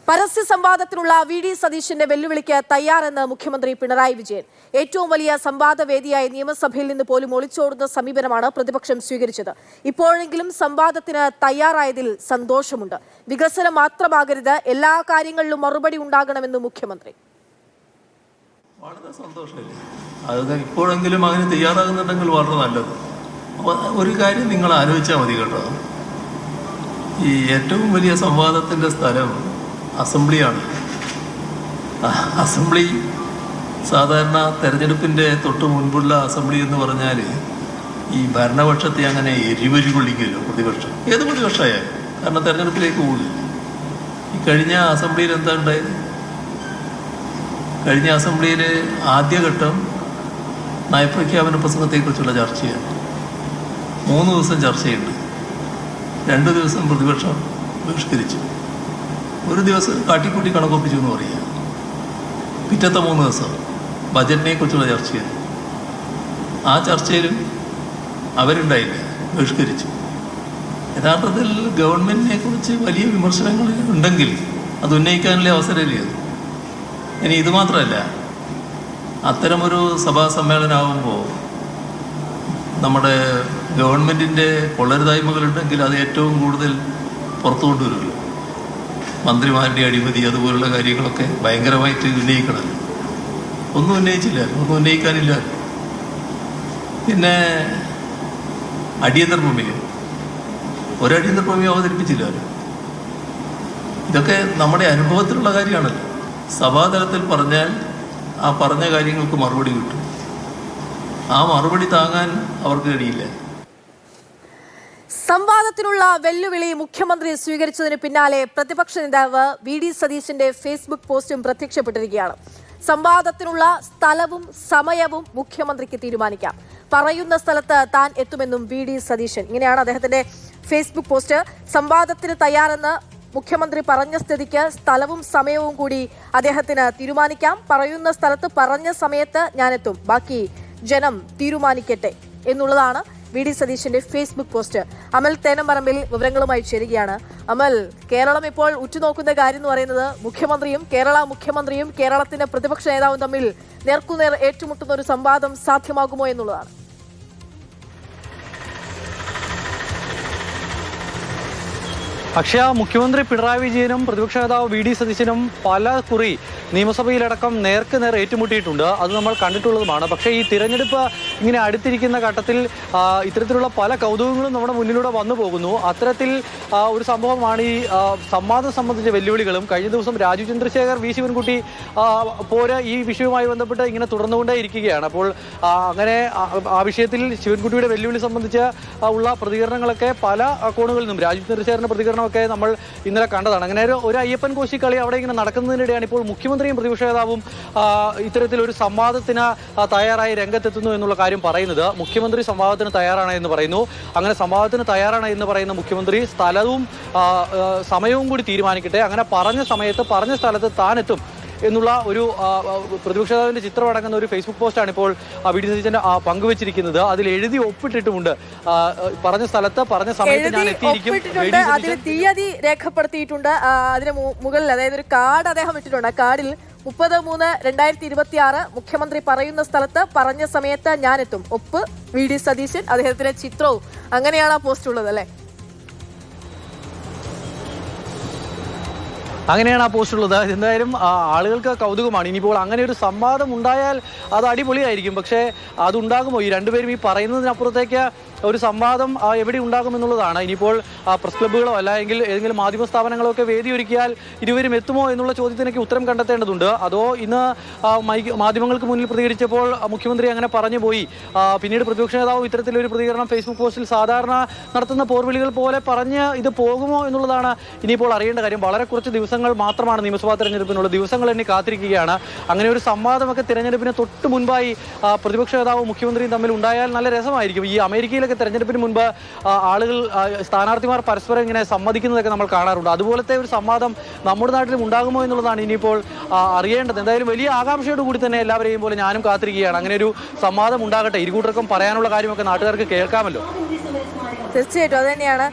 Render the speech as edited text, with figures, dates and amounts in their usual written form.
പരസ്യ സംവാദത്തിനുള്ള V D സതീശന്റെ വെല്ലുവിളിക്ക് തയ്യാറെന്ന് മുഖ്യമന്ത്രി പിണറായി വിജയൻ. ഏറ്റവും വലിയ സംവാദവേദിയായ നിയമസഭയിൽ നിന്ന് പോലും ഒളിച്ചോടുന്ന സമീപനമാണ് പ്രതിപക്ഷം സ്വീകരിച്ചത്. ഇപ്പോഴെങ്കിലും സംവാദത്തിന് തയ്യാറായതിൽ സന്തോഷമുണ്ട്. വികസനം മാത്രമാകരുത്, എല്ലാ കാര്യങ്ങളിലും മറുപടി ഉണ്ടാകണമെന്ന് മുഖ്യമന്ത്രി. വളരെ സന്തോഷമില്ല. അത് ഇപ്പോഴെങ്കിലും അതിന് തയ്യാറാകുന്നുണ്ടെങ്കിൽ വളരെ നല്ലത്. ഒരു കാര്യം നിങ്ങൾ ആലോചിച്ചാൽ മതി കേട്ടോ. ഈ ഏറ്റവും വലിയ സംവാദത്തിൻ്റെ സ്ഥലം അസംബ്ലിയാണ്. അസംബ്ലി സാധാരണ തെരഞ്ഞെടുപ്പിൻ്റെ തൊട്ട് മുൻപുള്ള അസംബ്ലി എന്ന് പറഞ്ഞാൽ ഈ ഭരണപക്ഷത്തെ അങ്ങനെ എരിവരി കൊള്ളിക്കുമല്ലോ പ്രതിപക്ഷം, ഏത് പ്രതിപക്ഷമായാലും. കാരണം തെരഞ്ഞെടുപ്പിലേക്ക് പോകില്ല. ഈ കഴിഞ്ഞ അസംബ്ലിയിൽ എന്താ ഉണ്ടായത്? കഴിഞ്ഞ അസംബ്ലിയിൽ ആദ്യഘട്ടം നയപ്രഖ്യാപന പ്രസംഗത്തെക്കുറിച്ചുള്ള ചർച്ചയാണ്. 3 ദിവസം ചർച്ചയുണ്ട്. 2 ദിവസം പ്രതിപക്ഷം ബഹിഷ്കരിച്ചു. 1 ദിവസം കാട്ടിക്കൂട്ടി കണക്കൊപ്പിച്ചു എന്ന് പറയുക. പിറ്റത്തെ 3 ദിവസം ബജറ്റിനെ കുറിച്ചുള്ള ചർച്ചയാണ്. ആ ചർച്ചയിലും അവരുണ്ടായില്ല, ബഹിഷ്കരിച്ചു. യഥാർത്ഥത്തിൽ ഗവൺമെൻറ്റിനെ കുറിച്ച് വലിയ വിമർശനങ്ങൾ ഉണ്ടെങ്കിൽ അത് ഉന്നയിക്കാനുള്ള അവസരമില്ല. ഇനി ഇത് മാത്രമല്ല, അത്തരമൊരു സഭാ സമ്മേളനമാകുമ്പോൾ നമ്മുടെ ഗവൺമെൻറ്റിൻ്റെ കൊള്ളരുതായ്മകളുണ്ടെങ്കിൽ അത് ഏറ്റവും കൂടുതൽ പുറത്തു കൊണ്ടുവരുമല്ലോ. മന്ത്രിമാരുടെ അഴിമതി അതുപോലുള്ള കാര്യങ്ങളൊക്കെ ഭയങ്കരമായിട്ട് ഉന്നയിക്കണമല്ലോ. ഒന്നും ഉന്നയിച്ചില്ല, ഒന്നും ഉന്നയിക്കാനില്ല. പിന്നെ അടിയന്തര പ്രമേയം, ഒരടിയന്തര പ്രമേയം അവതരിപ്പിച്ചില്ലല്ലോ. ഇതൊക്കെ നമ്മുടെ അനുഭവത്തിലുള്ള കാര്യമാണല്ലോ. സഭാതലത്തിൽ പറഞ്ഞാൽ ആ പറഞ്ഞ കാര്യങ്ങൾക്ക് മറുപടി കിട്ടും. ആ മറുപടി താങ്ങാൻ അവർക്ക് കഴിയില്ല. സംവാദത്തിനുള്ള വെല്ലുവിളി മുഖ്യമന്ത്രി സ്വീകരിച്ചതിന് പിന്നാലെ പ്രതിപക്ഷ നേതാവ് വി ഡി സതീശന്റെ ഫേസ്ബുക്ക് പോസ്റ്റും പ്രത്യക്ഷപ്പെട്ടിരിക്കുകയാണ്. സംവാദത്തിനുള്ള സ്ഥലവും സമയവും മുഖ്യമന്ത്രിക്ക് തീരുമാനിക്കാം. പറയുന്ന സ്ഥലത്ത് താൻ എത്തുമെന്നും വി ഡി സതീശൻ. ഇങ്ങനെയാണ് അദ്ദേഹത്തിന്റെ ഫേസ്ബുക്ക് പോസ്റ്റ്. സംവാദത്തിന് തയ്യാറെന്ന് മുഖ്യമന്ത്രി പറഞ്ഞ സ്ഥിതിക്ക് സ്ഥലവും സമയവും കൂടി അദ്ദേഹത്തിന് തീരുമാനിക്കാം. പറയുന്ന സ്ഥലത്ത് പറഞ്ഞ സമയത്ത് ഞാനെത്തും, ബാക്കി ജനം തീരുമാനിക്കട്ടെ എന്നുള്ളതാണ് വി ഡി സതീശന്റെ ഫേസ്ബുക്ക് പോസ്റ്റ്. അമൽ തേനംപറമ്പിൽ വിവരങ്ങളുമായി ചേരുകയാണ്. അമൽ, കേരളം ഇപ്പോൾ ഉറ്റുനോക്കുന്ന കാര്യം എന്ന് പറയുന്നത് മുഖ്യമന്ത്രിയും കേരള മുഖ്യമന്ത്രിയും കേരളത്തിന്റെ പ്രതിപക്ഷ നേതാവും തമ്മിൽ നേർക്കുനേർ ഏറ്റുമുട്ടുന്ന ഒരു സംവാദം സാധ്യമാകുമോ എന്നുള്ളതാണ്. അക്ഷയ, മുഖ്യമന്ത്രി പിണറായി വിജയനും പ്രതിപക്ഷ നേതാവ് വി ഡി സതീശനും പല കുറി നിയമസഭയിലടക്കം നേർക്ക് നേർ ഏറ്റുമുട്ടിയിട്ടുണ്ട്. അത് നമ്മൾ കണ്ടിട്ടുള്ളതുമാണ്. പക്ഷേ ഈ തിരഞ്ഞെടുപ്പ് ഇങ്ങനെ അടുത്തിരിക്കുന്ന ഘട്ടത്തിൽ ഇത്തരത്തിലുള്ള പല കൗതുകങ്ങളും നമ്മുടെ മുന്നിലൂടെ വന്നു പോകുന്നു. അത്തരത്തിൽ ഒരു സംഭവമാണ് ഈ സംവാദം സംബന്ധിച്ച വെല്ലുവിളികളും. കഴിഞ്ഞ ദിവസം രാജീവ് ചന്ദ്രശേഖർ, വി ശിവൻകുട്ടി പോര് ഈ വിഷയവുമായി ബന്ധപ്പെട്ട് ഇങ്ങനെ തുടർന്നുകൊണ്ടേ ഇരിക്കുകയാണ്. അപ്പോൾ അങ്ങനെ ആ വിഷയത്തിൽ ശിവൻകുട്ടിയുടെ വെല്ലുവിളി സംബന്ധിച്ച് ഉള്ള പ്രതികരണങ്ങളൊക്കെ പല കോണുകളിൽ നിന്നും, രാജീവ് ചന്ദ്രശേഖറിന്റെ പ്രതികരണമൊക്കെ നമ്മൾ ഇന്നലെ കണ്ടതാണ്. അങ്ങനെ ഒരു അയ്യപ്പൻ കോശി കളി അവിടെ ഇങ്ങനെ നടക്കുന്നതിനിടെയാണ് ഇപ്പോൾ മുഖ്യമന്ത്രിയും പ്രതിപക്ഷ നേതാവും ഇത്തരത്തിലൊരു സംവാദത്തിന് തയ്യാറായി രംഗത്തെത്തുന്നു എന്നുള്ള കാര്യം പറയുന്നത്. മുഖ്യമന്ത്രി സംവാദത്തിന് തയ്യാറാണ് എന്ന് പറയുന്നു. അങ്ങനെ സംവാദത്തിന് തയ്യാറാണ് എന്ന് പറയുന്ന മുഖ്യമന്ത്രി സ്ഥലവും സമയവും കൂടി തീരുമാനിക്കട്ടെ, അങ്ങനെ പറഞ്ഞ സമയത്ത് പറഞ്ഞ സ്ഥലത്ത് താനെത്തും എന്നുള്ള ഒരു പ്രതിപക്ഷ നേതാവിന്റെ ചിത്രം അടങ്ങുന്ന ഒരു ഫേസ്ബുക്ക് പോസ്റ്റാണ് ഇപ്പോൾ വി ഡി സതീശൻ പങ്കുവച്ചിരിക്കുന്നത്. അതിൽ എഴുതി ഒപ്പിട്ടിട്ടുമുണ്ട്. പറഞ്ഞ സ്ഥലത്ത് പറഞ്ഞ സമയത്ത് ഞാൻ എത്തിയിരിക്കും. അതിൽ തീയതി രേഖപ്പെടുത്തിയിട്ടുണ്ട്. അതിന് മുകളിൽ അതായത് ഒരു കാർഡ് അദ്ദേഹം ഇട്ടിട്ടുണ്ട്. ആ കാർഡിൽ 30/3/2026 മുഖ്യമന്ത്രി പറയുന്ന സ്ഥലത്ത് പറഞ്ഞ സമയത്ത് ഞാനെത്തും, ഒപ്പ് വി ഡി സതീശൻ, അദ്ദേഹത്തിന്റെ ചിത്രവും. അങ്ങനെയാണ് ആ പോസ്റ്റ് ഉള്ളത് അല്ലേ? അങ്ങനെയാണ് ആ പോസ്റ്റ് ഉള്ളത്. എന്തായാലും ആളുകൾക്ക് കൗതുകമാണ്. ഇനിയിപ്പോൾ അങ്ങനെ ഒരു സംവാദം ഉണ്ടായാൽ അത് അടിപൊളിയായിരിക്കും. പക്ഷേ അതുണ്ടാകുമോ? ഈ രണ്ടുപേരും ഈ പറയുന്നതിനപ്പുറത്തേക്ക് ഒരു സംവാദം എവിടെ ഉണ്ടാകുമെന്നുള്ളതാണ്. ഇനിയിപ്പോൾ പ്രസ് ക്ലബ്ബുകളോ അല്ലെങ്കിൽ ഏതെങ്കിലും മാധ്യമ സ്ഥാപനങ്ങളോ ഒക്കെ വേദി ഒരുക്കിയാൽ ഇരുവരും എത്തുമോ എന്നുള്ള ചോദ്യത്തിനൊക്കെ ഉത്തരം കണ്ടെത്തേണ്ടതുണ്ട്. അതോ ഇന്ന് മാധ്യമങ്ങൾക്ക് മുന്നിൽ പ്രതികരിച്ചപ്പോൾ മുഖ്യമന്ത്രി അങ്ങനെ പറഞ്ഞു പോയി, പിന്നീട് പ്രതിപക്ഷ നേതാവ് ഇത്തരത്തിലൊരു പ്രതികരണം ഫേസ്ബുക്ക് പോസ്റ്റിൽ സാധാരണ നടത്തുന്ന പോർവിളികൾ പോലെ പറഞ്ഞ് ഇത് പോകുമോ എന്നുള്ളതാണ് ഇനിയിപ്പോൾ അറിയേണ്ട കാര്യം. വളരെ കുറച്ച് ദിവസങ്ങൾ മാത്രമാണ് നിയമസഭാ തെരഞ്ഞെടുപ്പിനുള്ള ദിവസങ്ങൾ എണ്ണി കാത്തിരിക്കുകയാണ്. അങ്ങനെ ഒരു സംവാദമൊക്കെ തെരഞ്ഞെടുപ്പിന് തൊട്ട് മുൻപായി പ്രതിപക്ഷ നേതാവും മുഖ്യമന്ത്രിയും തമ്മിൽ ഉണ്ടായാൽ നല്ല രസമായിരിക്കും. ഈ അമേരിക്കയിലൊക്കെ തെരഞ്ഞെടുപ്പിന് മുൻപ് ആളുകൾ സ്ഥാനാർത്ഥിമാർ പരസ്പരം ഇങ്ങനെ സമ്മതിക്കുന്നതൊക്കെ നമ്മൾ കാണാറുണ്ട്. അതുപോലത്തെ ഒരു സംവാദം നമ്മുടെ നാട്ടിലും ഉണ്ടാകുമോ എന്നുള്ളതാണ് ഇനിയിപ്പോൾ അറിയേണ്ടത്. എന്തായാലും വലിയ ആകാംക്ഷയോട് കൂടി തന്നെ എല്ലാവരെയും പോലെ ഞാനും കാത്തിരിക്കുകയാണ്. അങ്ങനെ ഒരു സംവാദം ഉണ്ടാകട്ടെ. ഇരുകൂട്ടർക്കും പറയാനുള്ള കാര്യമൊക്കെ നാട്ടുകാർക്ക് കേൾക്കാമല്ലോ. തീർച്ചയായിട്ടും അത് തന്നെയാണ്.